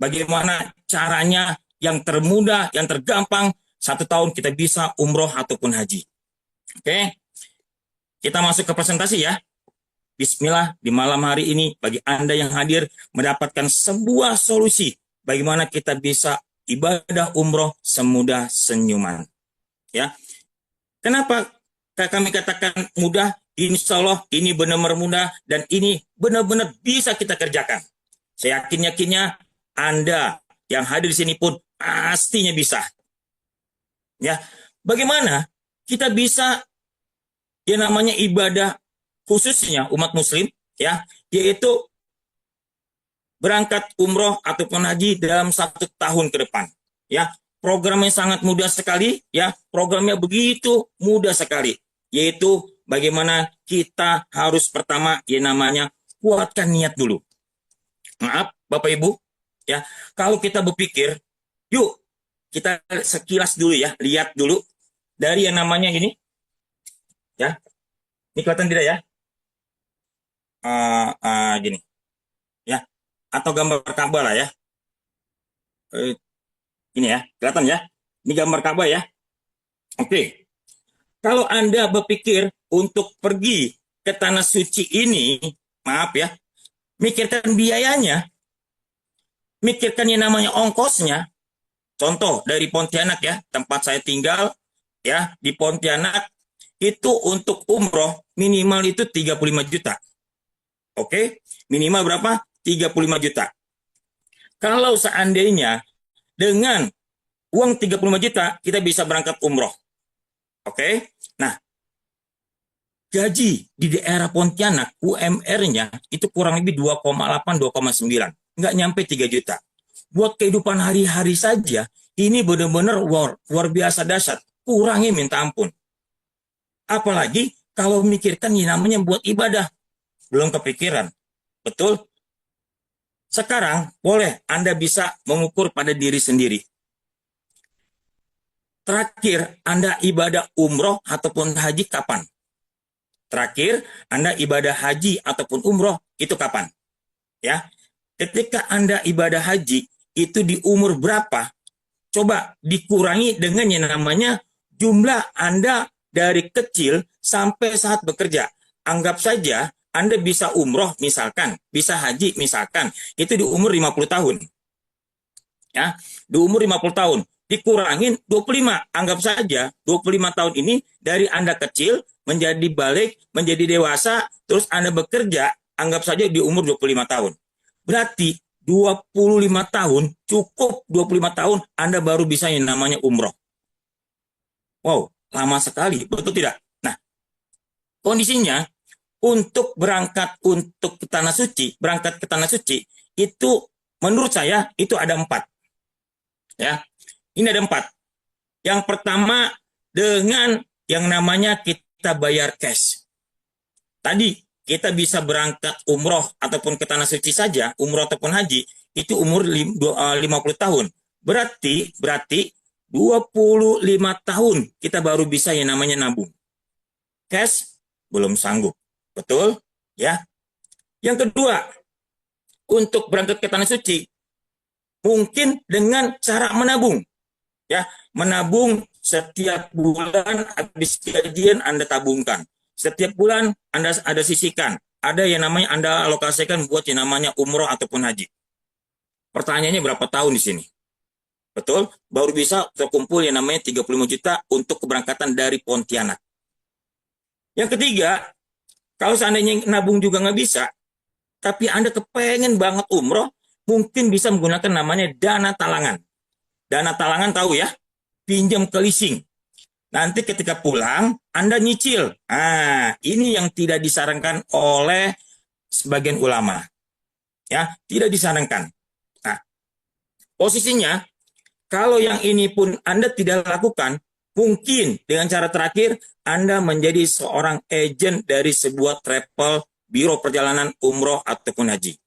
bagaimana caranya yang termudah, yang tergampang, 1 tahun kita bisa umroh ataupun haji. Oke, kita masuk ke presentasi ya. Bismillah, di malam hari ini bagi Anda yang hadir mendapatkan sebuah solusi bagaimana kita bisa ibadah umroh semudah senyuman. Ya, kenapa kami katakan mudah? Insya Allah ini benar-benar mudah dan ini benar-benar bisa kita kerjakan. Saya yakinnya Anda yang hadir di sini pun pastinya bisa. Ya, bagaimana kita bisa yang namanya ibadah khususnya umat muslim ya, yaitu berangkat umroh ataupun haji dalam 1 tahun ke depan. Ya, programnya sangat mudah sekali ya, programnya begitu mudah sekali, yaitu bagaimana kita harus pertama yang namanya kuatkan niat dulu. Maaf Bapak Ibu ya, kalau kita berpikir, yuk kita sekilas dulu ya, lihat dulu dari yang namanya ini ya. Ini kelihatan tidak ya? Gini ya, atau gambar Ka'bah lah ya. Ini ya, kelihatan ya? Ini gambar Ka'bah ya. Oke. Kalau Anda berpikir untuk pergi ke tanah suci ini, maaf ya, mikirkan biayanya, mikirkan yang namanya ongkosnya. Contoh dari Pontianak ya, tempat saya tinggal ya, di Pontianak itu untuk umroh minimal itu 35 juta. Oke, minimal berapa? 35 juta. Kalau seandainya dengan uang 35 juta kita bisa berangkat umroh. Oke, nah gaji di daerah Pontianak UMR-nya itu kurang lebih 2,8, 2,9. Nggak nyampe 3 juta. Buat kehidupan hari-hari saja, ini benar-benar luar biasa dahsyat. Kurangnya minta ampun. Apalagi kalau memikirkan yang namanya buat ibadah. Belum kepikiran. Betul? Sekarang boleh Anda bisa mengukur pada diri sendiri. Terakhir Anda ibadah umroh ataupun haji kapan? Terakhir Anda ibadah haji ataupun umroh itu kapan? Ya, ketika Anda ibadah haji itu di umur berapa? Coba dikurangi dengan yang namanya jumlah Anda dari kecil sampai saat bekerja. Anggap saja Anda bisa umroh misalkan, bisa haji misalkan, itu di umur 50 tahun. Ya, di umur 50 tahun. Dikurangin 25, anggap saja 25 tahun ini dari Anda kecil menjadi balik, menjadi dewasa, terus Anda bekerja, anggap saja di umur 25 tahun. Berarti 25 tahun, cukup 25 tahun Anda baru bisa yang namanya umroh. Wow, lama sekali, betul tidak? Nah, kondisinya untuk berangkat untuk ke tanah suci, berangkat ke tanah suci, itu menurut saya itu ada 4. Ya, ini ada 4. Yang pertama dengan yang namanya kita bayar cash. Tadi kita bisa berangkat umroh ataupun ke tanah suci saja, umroh ataupun haji, itu umur 50 tahun. Berarti 25 tahun kita baru bisa yang namanya nabung. Cash belum sanggup. Betul? Ya. Yang kedua, untuk berangkat ke tanah suci, mungkin dengan cara menabung. Ya, menabung setiap bulan habis gajian Anda tabungkan. Setiap bulan Anda ada sisihkan. Ada yang namanya Anda alokasikan buat yang namanya umroh ataupun haji. Pertanyaannya berapa tahun di sini? Betul? Baru bisa terkumpul yang namanya 35 juta untuk keberangkatan dari Pontianak. Yang ketiga, kalau seandainya nabung juga nggak bisa, tapi Anda kepengen banget umroh, mungkin bisa menggunakan namanya dana talangan. Dana talangan tahu ya? Pinjam ke leasing. Nanti ketika pulang, Anda nyicil. Nah, ini yang tidak disarankan oleh sebagian ulama. Ya, tidak disarankan. Nah, posisinya, kalau yang ini pun Anda tidak lakukan, mungkin dengan cara terakhir, Anda menjadi seorang agen dari sebuah travel biro perjalanan umroh ataupun haji.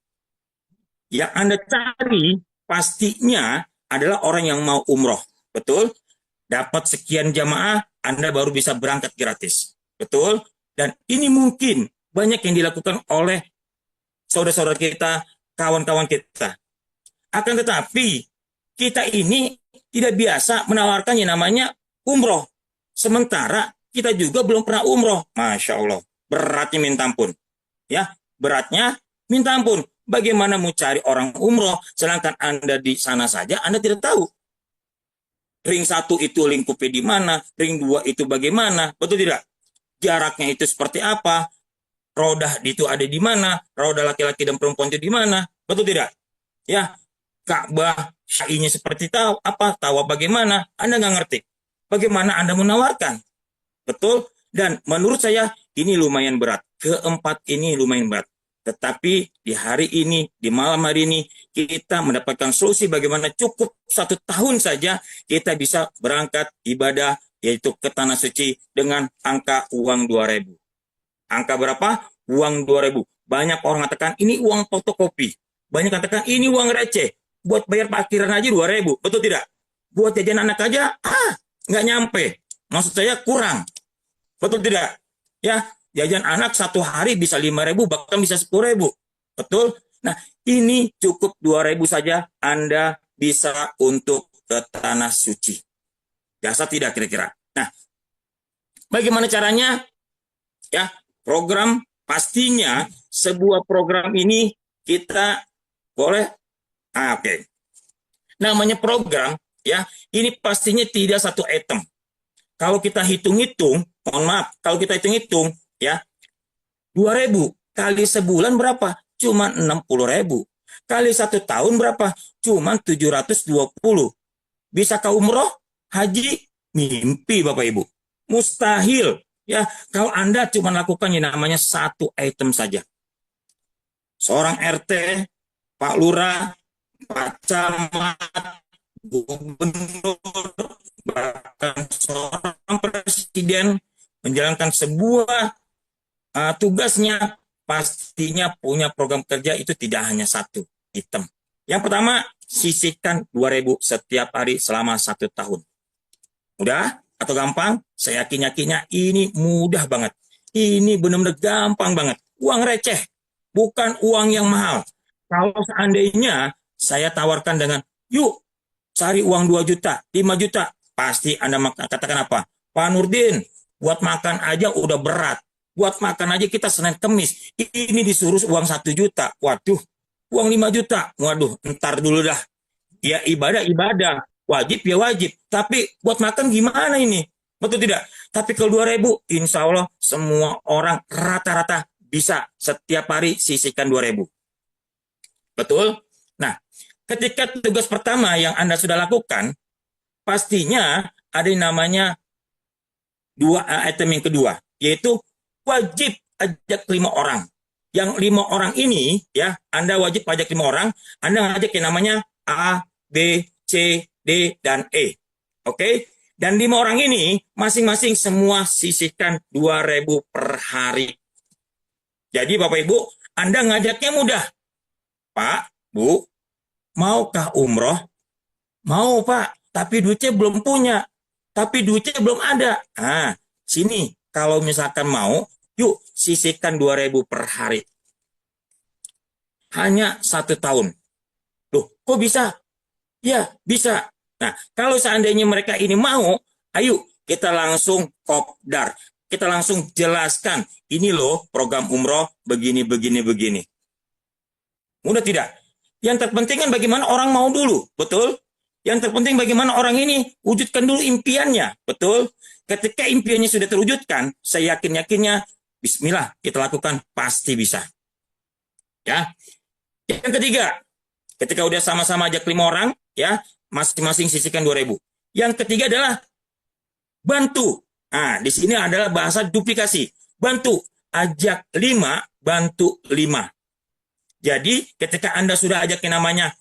Yang Anda cari pastinya adalah orang yang mau umroh. Betul? Dapat sekian jamaah, Anda baru bisa berangkat gratis. Betul? Dan ini mungkin banyak yang dilakukan oleh saudara-saudara kita, kawan-kawan kita. Akan tetapi kita ini tidak biasa menawarkan yang namanya umroh. Sementara kita juga belum pernah umroh. Masya Allah, beratnya minta ampun. Ya, beratnya minta ampun. Bagaimana mau cari orang umroh, sedangkan Anda di sana saja, Anda tidak tahu. Ring 1 itu lingkupnya di mana, ring 2 itu bagaimana, betul tidak? Jaraknya itu seperti apa, roda itu ada di mana, roda laki-laki dan perempuan itu di mana, betul tidak? Ya, Ka'bah, syai'nya seperti tahu, tahu bagaimana, Anda nggak ngerti. Bagaimana Anda menawarkan? Betul? Dan menurut saya ini lumayan berat. Keempat ini lumayan berat. Tetapi di hari ini, di malam hari ini, kita mendapatkan solusi bagaimana cukup 1 tahun saja kita bisa berangkat ibadah, yaitu ke Tanah Suci dengan angka uang 2.000. Angka berapa? Uang 2.000. Banyak orang katakan ini uang fotokopi. Banyak katakan ini uang receh. Buat bayar parkiran aja 2.000. Betul tidak? Buat jajan anak aja, nggak nyampe. Maksud saya kurang. Betul tidak? Ya, jajan anak 1 hari bisa 5.000, bahkan bisa 10.000. Betul? Nah, ini cukup 2.000 saja Anda bisa untuk ke Tanah Suci. Biasa tidak kira-kira? Nah, bagaimana caranya? Ya, program pastinya sebuah program ini kita boleh. Oke. Namanya program, ya, ini pastinya tidak satu item. Kalau kita hitung-hitung, mohon maaf, kalau kita hitung-hitung, ya, 2.000 kali sebulan berapa? Cuma 60.000. Kali 1 tahun berapa? Cuma 720. Bisakah umroh? Haji? Mimpi Bapak Ibu. Mustahil. Ya, kalau Anda cuma lakukan yang namanya 1 item saja. Seorang RT, Pak Lurah, Pak Camat, Gubernur, bahkan seorang presiden menjalankan sebuah tugasnya, pastinya punya program kerja itu tidak hanya 1 item. Yang pertama, sisihkan 2.000 setiap hari selama 1 tahun. Mudah atau gampang? Saya yakin-yakinnya ini mudah banget. Ini benar-benar gampang banget. Uang receh, bukan uang yang mahal. Kalau seandainya saya tawarkan dengan, yuk cari uang 2 juta, 5 juta, pasti Anda katakan apa? Pak Nurdin, buat makan aja udah berat. Buat makan aja kita Senin Kemis. Ini disuruh uang 1 juta. Waduh, uang 5 juta. Waduh, ntar dulu dah. Ya ibadah, wajib ya wajib. Tapi buat makan gimana ini? Betul tidak? Tapi kalau 2.000, insya Allah semua orang rata-rata bisa setiap hari sisihkan 2.000. Betul? Nah, ketika tugas pertama yang Anda sudah lakukan, pastinya ada yang namanya 2 item yang kedua, yaitu wajib ajak 5 orang. Yang 5 orang ini, ya, Anda wajib ajak 5 orang, Anda ajak yang namanya A, B, C, D, dan E. Oke? Dan 5 orang ini, masing-masing semua sisihkan 2.000 per hari. Jadi Bapak Ibu, Anda ngajaknya mudah. Pak, Bu, maukah umroh? Mau Pak, tapi duitnya belum punya. Tapi duitnya belum ada. Nah, sini, kalau misalkan mau, yuk sisihkan 2.000 per hari. Hanya 1 tahun. Loh, kok bisa? Ya, bisa. Nah, kalau seandainya mereka ini mau, ayo kita langsung kopdar. Kita langsung jelaskan, ini loh program umroh begini, begini, begini. Mudah tidak? Yang terpenting kan bagaimana orang mau dulu, betul? Yang terpenting bagaimana orang ini wujudkan dulu impiannya, betul? Ketika impiannya sudah terwujudkan, saya yakin-yakinnya, bismillah, kita lakukan, pasti bisa. Ya. Yang ketiga, ketika udah sama-sama ajak 5 orang, ya, masing-masing sisihkan 2.000. Yang ketiga adalah bantu. Nah, di sini adalah bahasa duplikasi. Bantu, ajak 5, bantu 5. Jadi, ketika Anda sudah ajak yang namanya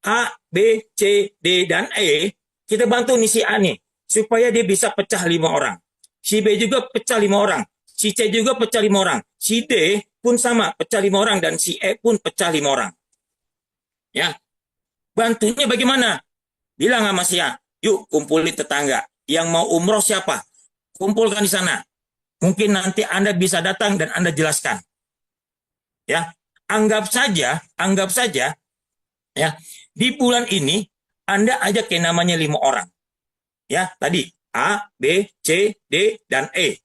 A, B, C, D, dan E, kita bantu nih si A nih, supaya dia bisa pecah 5 orang. Si B juga pecah 5 orang. Si C juga pecah 5 orang. Si D pun sama, pecah 5 orang. Dan si E pun pecah 5 orang. Ya, bantunya bagaimana? Bilang sama si A, yuk kumpulin tetangga. Yang mau umroh siapa? Kumpulkan di sana. Mungkin nanti Anda bisa datang dan Anda jelaskan. Ya, anggap saja, ya, Di bulan ini Anda ajak yang namanya 5 orang. Ya, tadi A, B, C, D, dan E.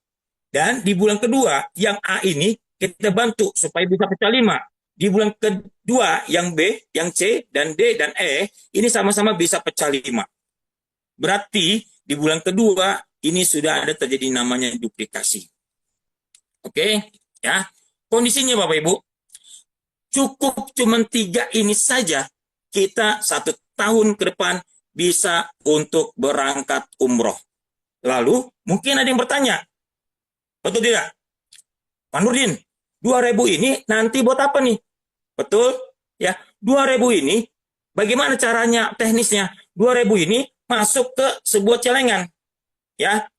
Dan di bulan kedua yang A ini kita bantu supaya bisa pecah 5. Di bulan kedua yang B, yang C, dan D, dan E ini sama-sama bisa pecah 5. Berarti di bulan kedua ini sudah ada terjadi namanya duplikasi. Oke, ya. Kondisinya Bapak Ibu, cukup cuma 3 ini saja kita 1 tahun ke depan bisa untuk berangkat umroh. Lalu mungkin ada yang bertanya, betul tidak? Pak Nurdin, 2.000 ini nanti buat apa nih? Betul? Ya, 2.000 ini bagaimana caranya teknisnya? 2.000 ini masuk ke sebuah celengan. Ya,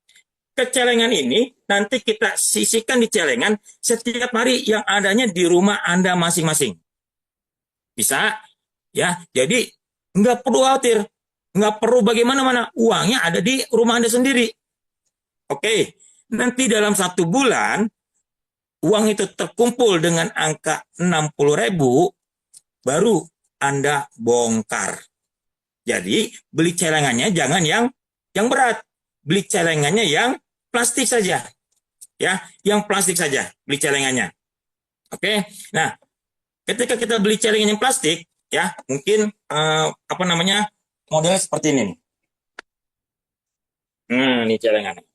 ke celengan ini nanti kita sisihkan di celengan setiap hari yang adanya di rumah Anda masing-masing. Bisa? Ya, jadi nggak perlu khawatir, nggak perlu bagaimana-mana, uangnya ada di rumah Anda sendiri. Oke, nanti dalam 1 bulan uang itu terkumpul dengan angka 60.000, baru Anda bongkar. Jadi beli celengannya jangan yang berat, beli celengannya yang plastik saja, ya, yang plastik saja beli celengannya. Oke, nah ketika kita beli celengan yang plastik, ya mungkin modelnya seperti ini. Ini celengannya,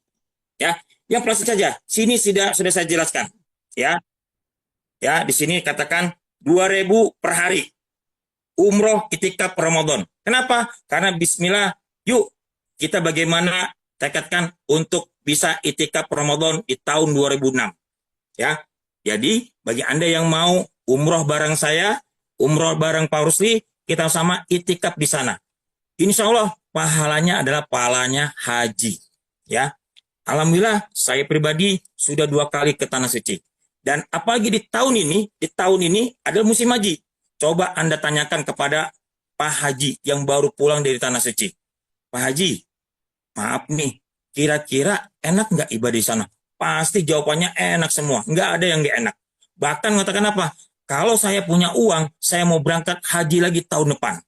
ya, yang plastik saja. Sini sudah saya jelaskan, ya, ya di sini katakan 2.000 per hari. Umroh itikaf Ramadan. Kenapa? Karena bismillah, yuk kita bagaimana tekadkan untuk bisa itikaf Ramadan di tahun 2006. Ya. Jadi bagi Anda yang mau umroh bareng saya, umroh bareng Pak Rusli, kita sama itikaf di sana. Insya Allah pahalanya adalah pahalanya haji. Ya. Alhamdulillah saya pribadi sudah 2 kali ke Tanah Suci. Dan apalagi di tahun ini adalah musim haji. Coba Anda tanyakan kepada Pak Haji yang baru pulang dari Tanah Suci. Pak Haji, maaf nih, kira-kira enak nggak ibadah di sana? Pasti jawabannya enak semua, nggak ada yang nggak enak. Bahkan mengatakan apa? Kalau saya punya uang, saya mau berangkat haji lagi tahun depan.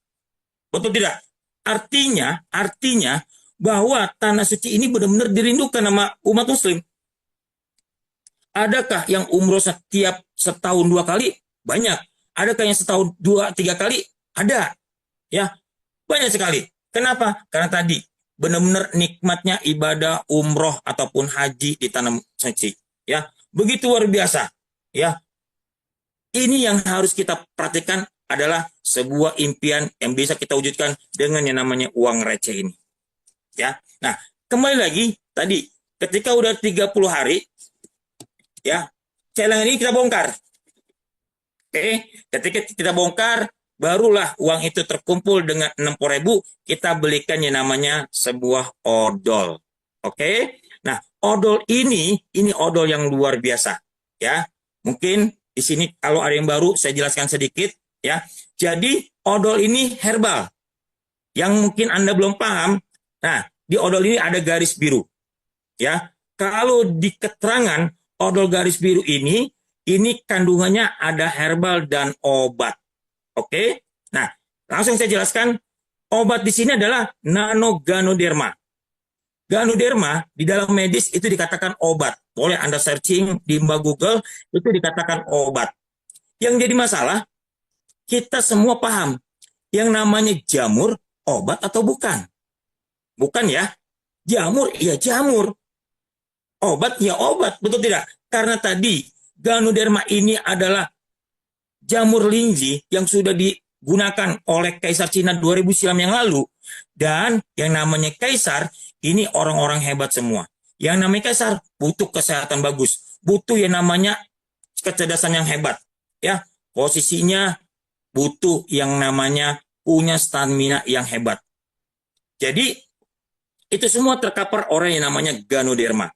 Betul tidak? Artinya bahwa Tanah Suci ini benar-benar dirindukan sama umat muslim. Adakah yang umroh setiap setahun 2 kali? Banyak. Adakah yang setahun 2-3 kali? Ada. Ya, banyak sekali. Kenapa? Karena tadi benar-benar nikmatnya ibadah umroh ataupun haji di Tanah Suci. Ya, begitu luar biasa. Ya, ini yang harus kita perhatikan adalah sebuah impian yang bisa kita wujudkan dengan yang namanya uang receh ini. Ya, nah kembali lagi tadi ketika udah 30 hari, ya celengan ini kita bongkar. Oke, ketika kita bongkar, barulah uang itu terkumpul dengan 60.000, kita belikan yang namanya sebuah odol. Oke, nah odol ini odol yang luar biasa. Ya, mungkin di sini kalau ada yang baru saya jelaskan sedikit. Ya, jadi odol ini herbal. Yang mungkin Anda belum paham, nah di odol ini ada garis biru. Ya, kalau di keterangan odol garis biru ini kandungannya ada herbal dan obat. Oke? Nah, langsung saya jelaskan. Obat di sini adalah Nano-Ganoderma. Ganoderma di dalam medis itu dikatakan obat. Boleh Anda searching di Google, itu dikatakan obat. Yang jadi masalah, kita semua paham. Yang namanya jamur, obat atau bukan? Bukan ya? Jamur, ya jamur. Obat, ya obat. Betul tidak? Karena tadi Ganoderma ini adalah jamur linji yang sudah digunakan oleh Kaisar Cina 2000 silam yang lalu. Dan yang namanya Kaisar, ini orang-orang hebat semua. Yang namanya Kaisar butuh kesehatan bagus. Butuh yang namanya kecerdasan yang hebat. Ya, posisinya butuh yang namanya punya stamina yang hebat. Jadi, itu semua terkapar orang yang namanya Ganoderma.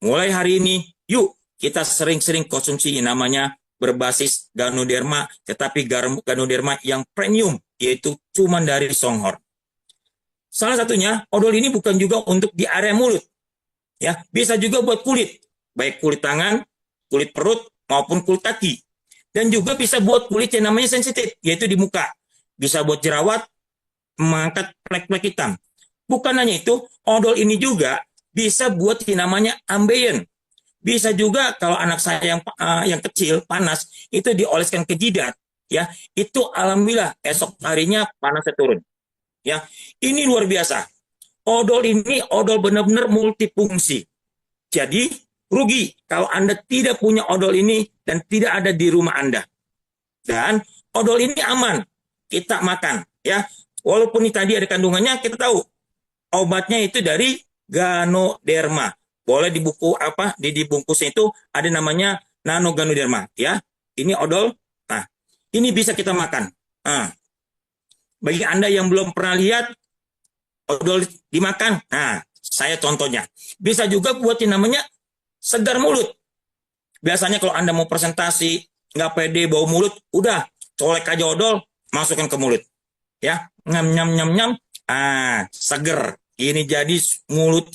Mulai hari ini, yuk kita sering-sering konsumsi yang namanya berbasis Ganoderma, tetapi Ganoderma yang premium, yaitu cuma dari Songhor. Salah satunya, odol ini bukan juga untuk di area mulut. Ya, bisa juga buat kulit, baik kulit tangan, kulit perut, maupun kulit kaki. Dan juga bisa buat kulit yang namanya sensitif, yaitu di muka. bisa buat jerawat, mengangkat plek-plek hitam. Bukan hanya itu, odol ini juga bisa buat yang namanya ambeien. Bisa juga kalau anak saya yang kecil panas itu dioleskan ke jidat, ya itu alhamdulillah esok harinya panasnya turun. Ya, ini luar biasa. Odol ini odol benar-benar multifungsi. Jadi rugi kalau Anda tidak punya odol ini dan tidak ada di rumah Anda. Dan odol ini aman kita makan, ya. Walaupun ini tadi ada kandungannya, kita tahu obatnya itu dari Ganoderma. Boleh di buku apa di bungkusnya itu ada namanya Nano Ganoderma, ya. Ini odol. Nah, ini bisa kita makan. Nah, bagi Anda yang belum pernah lihat odol dimakan, nah saya contohnya. Bisa juga buat yang namanya segar mulut. Biasanya kalau Anda mau presentasi nggak pede bau mulut, udah colek aja odol, masukkan ke mulut, ya, nyam nyam nyam nyam, seger. Ini jadi mulut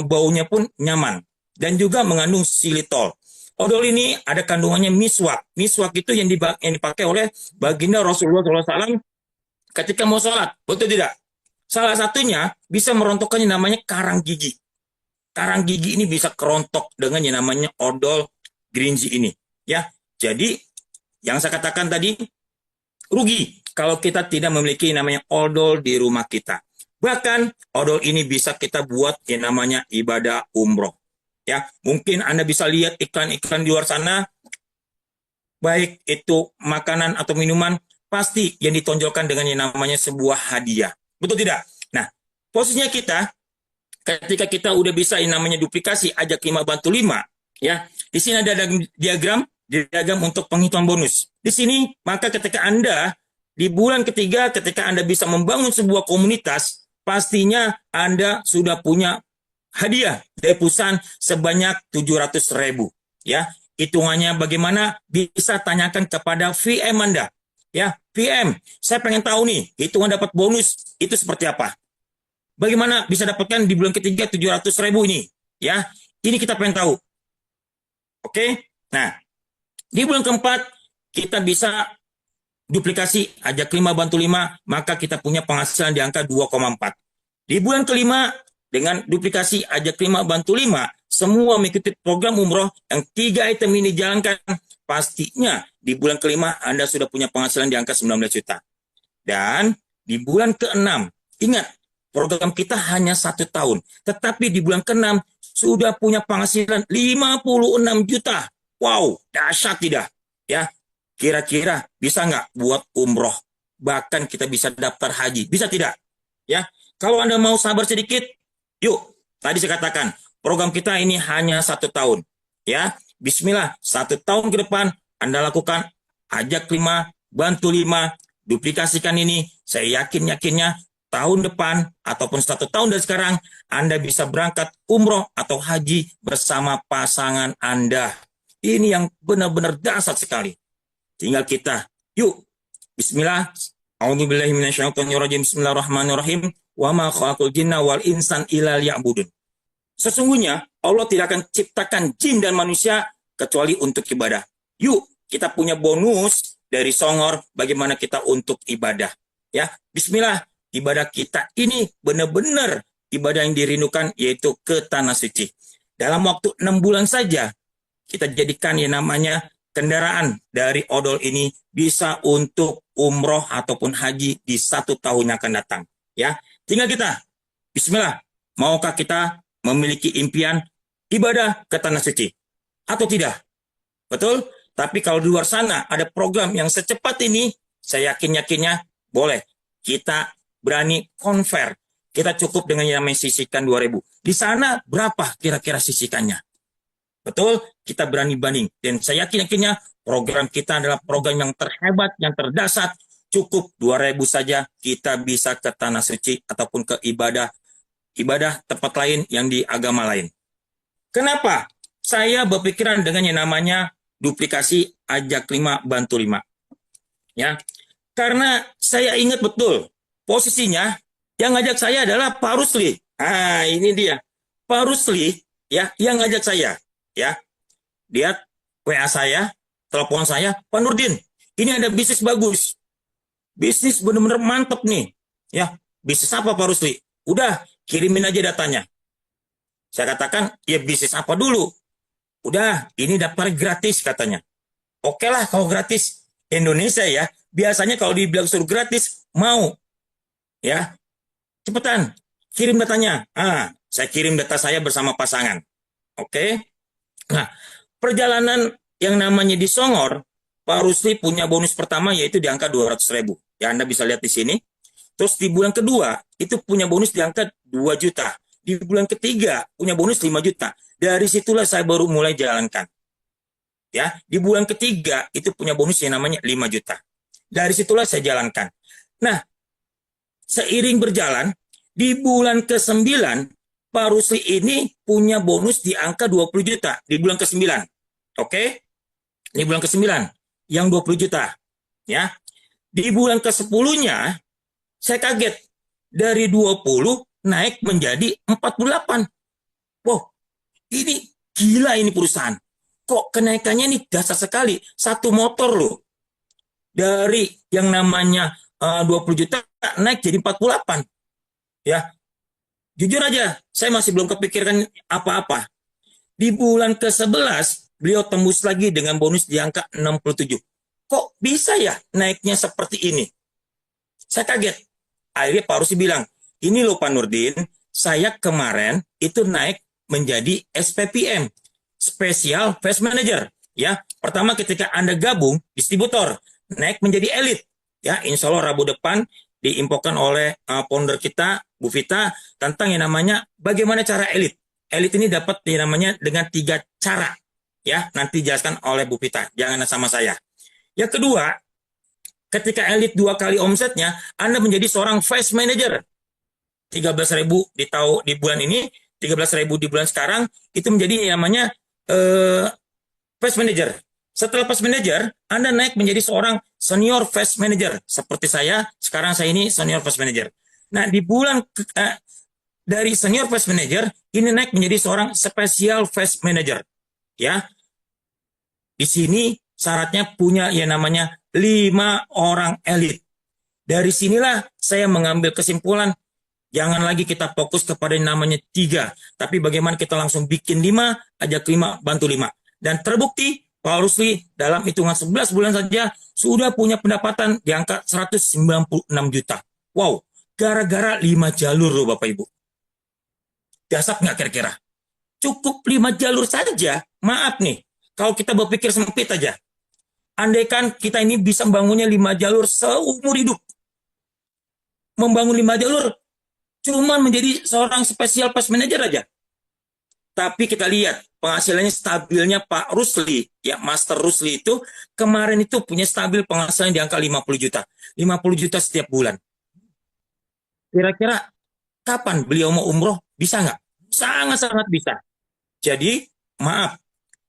baunya pun nyaman dan juga mengandung xylitol. Odol ini ada kandungannya miswak. Miswak itu yang dipakai oleh baginda Rasulullah SAW ketika mau sholat, betul tidak? Salah satunya bisa merontokkan yang namanya karang gigi. Karang gigi ini bisa kerontok dengan yang namanya odol Greenzy ini, ya. Jadi yang saya katakan tadi, rugi kalau kita tidak memiliki namanya odol di rumah kita. Bahkan odol ini bisa kita buat yang namanya ibadah umroh. Ya, mungkin Anda bisa lihat iklan-iklan di luar sana, baik itu makanan atau minuman, pasti yang ditonjolkan dengan yang namanya sebuah hadiah. Betul tidak? Nah, posisinya kita ketika kita udah bisa yang namanya duplikasi ajak 5 bantu 5, ya. Di sini ada diagram untuk penghitungan bonus. Di sini, maka ketika Anda di bulan ketiga, ketika Anda bisa membangun sebuah komunitas, pastinya Anda sudah punya hadiah deposan sebanyak 700.000. Ya, hitungannya bagaimana bisa tanyakan kepada VM Anda. Ya, VM, saya pengen tahu nih, hitungan dapat bonus itu seperti apa. Bagaimana bisa dapatkan di bulan ketiga 700.000 ini? Ya, ini kita pengen tahu. Oke, nah di bulan keempat kita bisa duplikasi ajak 5 bantu 5, maka kita punya penghasilan di angka 2,4. Di bulan kelima dengan duplikasi ajak 5 bantu 5, semua mengikuti program umroh yang 3 item ini dijalankan, pastinya di bulan kelima Anda sudah punya penghasilan di angka 19 juta. Dan di bulan ke-6, ingat program kita hanya 1 tahun, tetapi di bulan ke-6 sudah punya penghasilan 56 juta. Wow, dahsyat tidak? Ya, kira-kira bisa nggak buat umroh? Bahkan kita bisa daftar haji, bisa tidak? Ya, kalau Anda mau sabar sedikit, yuk. Tadi saya katakan, program kita ini hanya 1 tahun. Ya, Bismillah, 1 tahun ke depan Anda lakukan ajak 5, bantu 5, duplikasikan ini. Saya yakinnya tahun depan ataupun 1 tahun dari sekarang Anda bisa berangkat umroh atau haji bersama pasangan Anda. Ini yang benar-benar dahsyat sekali. Tinggal kita, yuk, Bismillah, A'udzubillahi minasyaitonirrajim, Bismillahirrahmanirrahim, wa ma khalaqul jinna wal insan illa liya'budun. Sesungguhnya Allah tidak akan ciptakan jin dan manusia kecuali untuk ibadah. Yuk, kita punya bonus dari Songor bagaimana kita untuk ibadah. Ya, Bismillah, ibadah kita ini benar-benar ibadah yang dirindukan, yaitu ke Tanah Suci. Dalam waktu 6 bulan saja, kita jadikan yang namanya kendaraan dari odol ini bisa untuk umroh ataupun haji di 1 tahun yang akan datang. Ya, tinggal kita, Bismillah, maukah kita memiliki impian ibadah ke Tanah Suci atau tidak? Betul? Tapi kalau di luar sana ada program yang secepat ini, saya yakinnya boleh. Kita berani convert. Kita cukup dengan yang namanya sisihkan 2.000. Di sana berapa kira-kira sisihkannya? Betul? Kita berani banding. Dan saya yakinnya program kita adalah program yang terhebat, yang terdasar. Cukup 2.000 saja kita bisa ke Tanah Suci ataupun ke ibadah tempat lain yang di agama lain. Kenapa? Saya berpikiran dengan yang namanya duplikasi ajak 5 bantu 5. Ya. Karena saya ingat betul posisinya yang ngajak saya adalah Pak Rusli. Ini dia. Pak Rusli ya yang ngajak saya, ya. Dia WA saya, telepon saya, Pak Nurdin, ini ada bisnis bagus. bisnis benar-benar mantep nih. Ya, bisnis apa Pak Rusli? Udah, kirimin aja datanya. Saya katakan, ya bisnis apa dulu? Udah, ini daftar gratis katanya. Oke lah kalau gratis. Indonesia ya, biasanya kalau dibilang suruh gratis, mau. Ya, cepetan, kirim datanya. Saya kirim data saya bersama pasangan. Oke. Nah, perjalanan yang namanya di Songor, Pak Rusli punya bonus pertama yaitu di angka 200.000. Ya, Anda bisa lihat di sini. Terus di bulan kedua, itu punya bonus di angka 2 juta. Di bulan ketiga, punya bonus 5 juta. Dari situlah saya baru mulai jalankan. Ya, di bulan ketiga itu punya bonus yang namanya 5 juta. Dari situlah saya jalankan. Nah, seiring berjalan, di bulan ke-9, Pak Rusli ini punya bonus di angka 20 juta di bulan ke-9. Oke? Di bulan ke-9 yang 20 juta. Ya. Di bulan ke-10-nya saya kaget. Dari 20 naik menjadi 48. Wow, ini gila ini perusahaan. Kok kenaikannya ini dasar sekali. Satu motor loh. Dari yang namanya 20 juta naik jadi 48. Ya. Jujur aja, saya masih belum kepikirkan apa-apa. Di bulan ke-11, beliau tembus lagi dengan bonus di angka 67. Kok bisa ya naiknya seperti ini? Saya kaget. Akhirnya Pak Rusli bilang, ini loh Pak Nurdin, saya kemarin itu naik menjadi SPPM, Special Fast Manager. Ya, pertama ketika Anda gabung distributor, naik menjadi elit. Ya, insya Allah Rabu depan diinfokan oleh founder kita, Bu Vita, tentang yang namanya bagaimana cara elit. Elit ini dapat yang namanya dengan 3 cara. Ya, nanti dijelaskan oleh Bu Vita, jangan sama saya. Yang kedua, ketika elit 2 kali omsetnya, Anda menjadi seorang fast manager. 13.000 di bulan ini, 13.000 di bulan sekarang, itu menjadi yang namanya fast manager. Setelah fast manager, Anda naik menjadi seorang senior fast manager. Seperti saya, sekarang saya ini senior fast manager. Nah, di bulan dari senior fast manager, ini naik menjadi seorang special fast manager. Ya, di sini syaratnya punya yang namanya 5 orang elit. Dari sinilah saya mengambil kesimpulan, jangan lagi kita fokus kepada yang namanya 3, tapi bagaimana kita langsung bikin 5, ajak 5, bantu 5. Dan terbukti, Pak Rusli dalam hitungan 11 bulan saja sudah punya pendapatan di angka 196 juta. Wow, gara-gara 5 jalur loh Bapak Ibu. Dasar nggak kira-kira? Cukup 5 jalur saja, maaf nih, kalau kita berpikir sempit aja. Andaikan kita ini bisa membangunnya 5 jalur seumur hidup. Membangun 5 jalur cuma menjadi seorang special fast manager aja. Tapi kita lihat penghasilannya stabilnya Pak Rusli, ya Master Rusli itu kemarin itu punya stabil penghasilan di angka 50 juta. 50 juta setiap bulan. Kira-kira kapan beliau mau umroh? Bisa nggak? Sangat-sangat bisa. Jadi, maaf,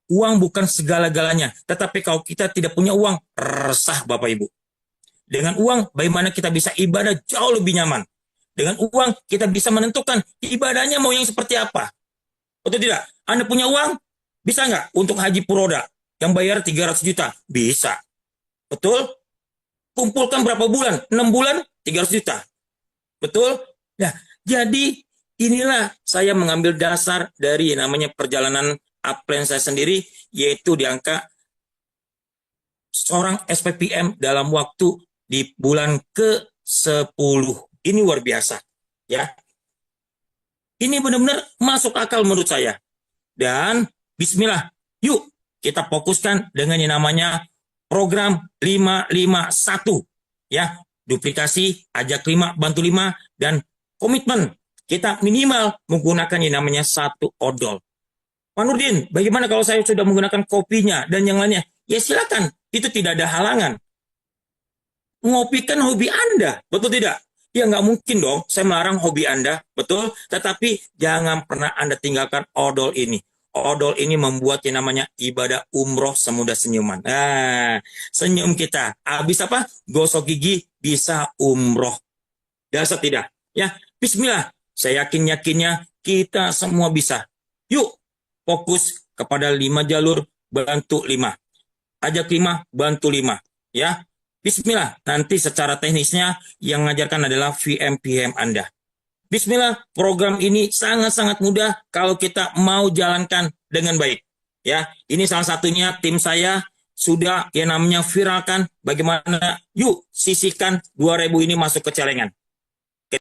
uang bukan segala-galanya. Tetapi kalau kita tidak punya uang, resah Bapak Ibu. Dengan uang, bagaimana kita bisa ibadah jauh lebih nyaman. Dengan uang, kita bisa menentukan ibadahnya mau yang seperti apa. Betul tidak? Anda punya uang, bisa nggak untuk haji puroda yang bayar 300 juta? Bisa. Betul? Kumpulkan berapa bulan? 6 bulan, 300 juta. Betul? Nah, jadi inilah saya mengambil dasar dari namanya perjalanan upline saya sendiri, yaitu di angka seorang SPPM dalam waktu di bulan ke-10. Ini luar biasa. Ya. Ini benar-benar masuk akal menurut saya. Dan bismillah, yuk kita fokuskan dengan yang namanya program 551. Ya, duplikasi, ajak 5, bantu 5, dan komitmen. Kita minimal menggunakan yang namanya 1 odol. Pak Nurdin, bagaimana kalau saya sudah menggunakan kopinya dan yang lainnya? Ya silakan, itu tidak ada halangan. Ngopi kan hobi Anda, betul tidak? Ya nggak mungkin dong saya melarang hobi Anda, betul? Tetapi jangan pernah Anda tinggalkan odol ini. Odol ini membuat yang namanya ibadah umroh semudah senyuman. Nah, senyum kita. Habis apa? Gosok gigi bisa umroh. Dasar tidak? Ya, bismillah. Saya yakin-yakinnya kita semua bisa. Yuk, fokus kepada 5 jalur, bantu 5. Ajak 5, bantu 5. Ya, Bismillah, nanti secara teknisnya yang mengajarkan adalah VM-PM Anda. Bismillah, program ini sangat-sangat mudah kalau kita mau jalankan dengan baik. Ya, ini salah satunya tim saya sudah yang namanya viralkan bagaimana yuk sisihkan 2000 ini masuk ke celengan.